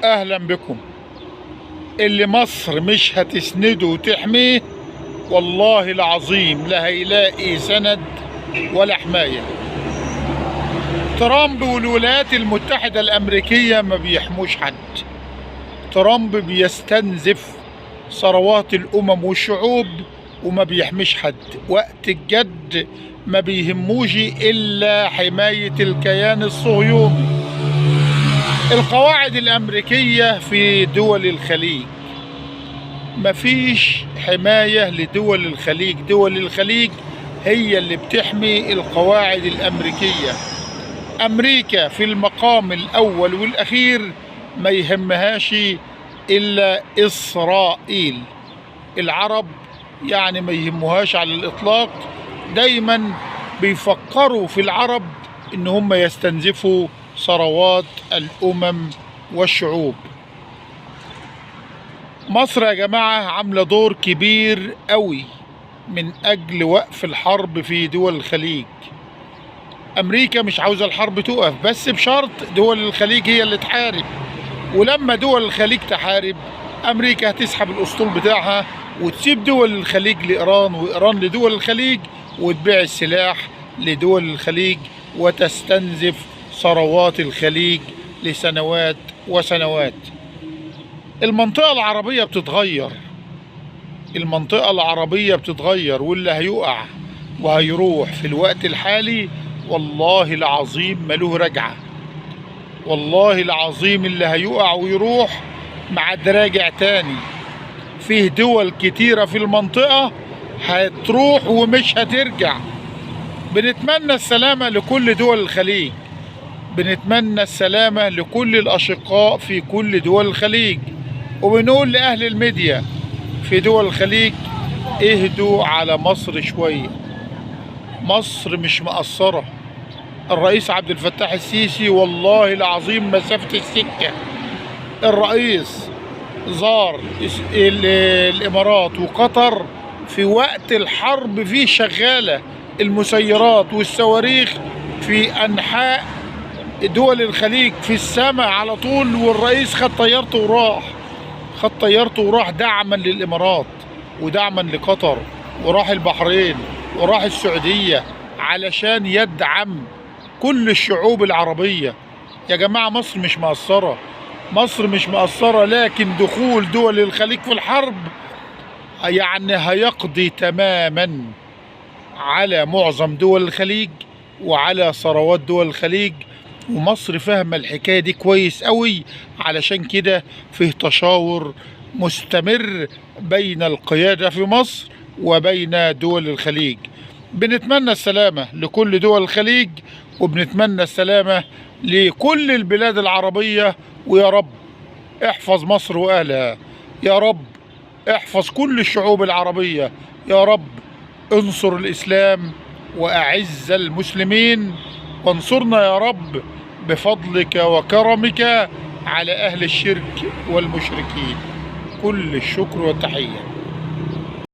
اهلا بكم. اللي مصر مش هتسنده وتحميه والله العظيم لا هيلاقي سند ولا حماية. ترامب والولايات المتحدة الامريكية ما بيحموش حد. ترامب بيستنزف ثروات الامم والشعوب وما بيحميش حد. وقت الجد ما بيهموش الا حماية الكيان الصهيوني. القواعد الامريكية في دول الخليج مفيش حماية لدول الخليج. دول الخليج هي اللي بتحمي القواعد الامريكية. امريكا في المقام الاول والاخير ما يهمهاش الا اسرائيل. العرب يعني ما يهموهاش على الاطلاق. دايما بيفكروا في العرب ان هم يستنزفوا ثروات الامم والشعوب. مصر يا جماعة عاملة دور كبير قوي من اجل وقف الحرب في دول الخليج. امريكا مش عاوزة الحرب تقف، بس بشرط دول الخليج هي اللي تحارب. ولما دول الخليج تحارب امريكا هتسحب الاسطول بتاعها وتسيب دول الخليج لايران، وايران لدول الخليج، وتبيع السلاح لدول الخليج وتستنزف ثروات الخليج لسنوات وسنوات. المنطقة العربية بتتغير. المنطقة العربية بتتغير، واللي هيقع وهيروح في الوقت الحالي والله العظيم ملوه رجعة. والله العظيم اللي هيقع ويروح ما عاد راجع تاني. فيه دول كتيرة في المنطقة هتروح ومش هترجع. بنتمنى السلامة لكل دول الخليج. بنتمنى السلامة لكل الأشقاء في كل دول الخليج. وبنقول لأهل الميديا في دول الخليج اهدوا على مصر شوية. مصر مش مقصرة. الرئيس عبد الفتاح السيسي والله العظيم مسافة السكة. الرئيس زار الإمارات وقطر في وقت الحرب فيه شغالة المسيرات والصواريخ في أنحاء دول الخليج في السماء على طول، والرئيس خد طيارته وراح. خد طيارته وراح دعما للإمارات ودعما لقطر، وراح البحرين وراح السعودية علشان يدعم كل الشعوب العربية. يا جماعة مصر مش مقصرة. مصر مش مقصرة، لكن دخول دول الخليج في الحرب يعني هيقضي تماما على معظم دول الخليج وعلى ثروات دول الخليج. ومصر فاهمة الحكاية دي كويس قوي، علشان كده فيه تشاور مستمر بين القيادة في مصر وبين دول الخليج. بنتمنى السلامة لكل دول الخليج، وبنتمنى السلامة لكل البلاد العربية. ويا رب احفظ مصر وأهلها. يا رب احفظ كل الشعوب العربية. يا رب انصر الإسلام وأعز المسلمين، وانصرنا يا رب بفضلك وكرمك على أهل الشرك والمشركين. كل الشكر والتحية.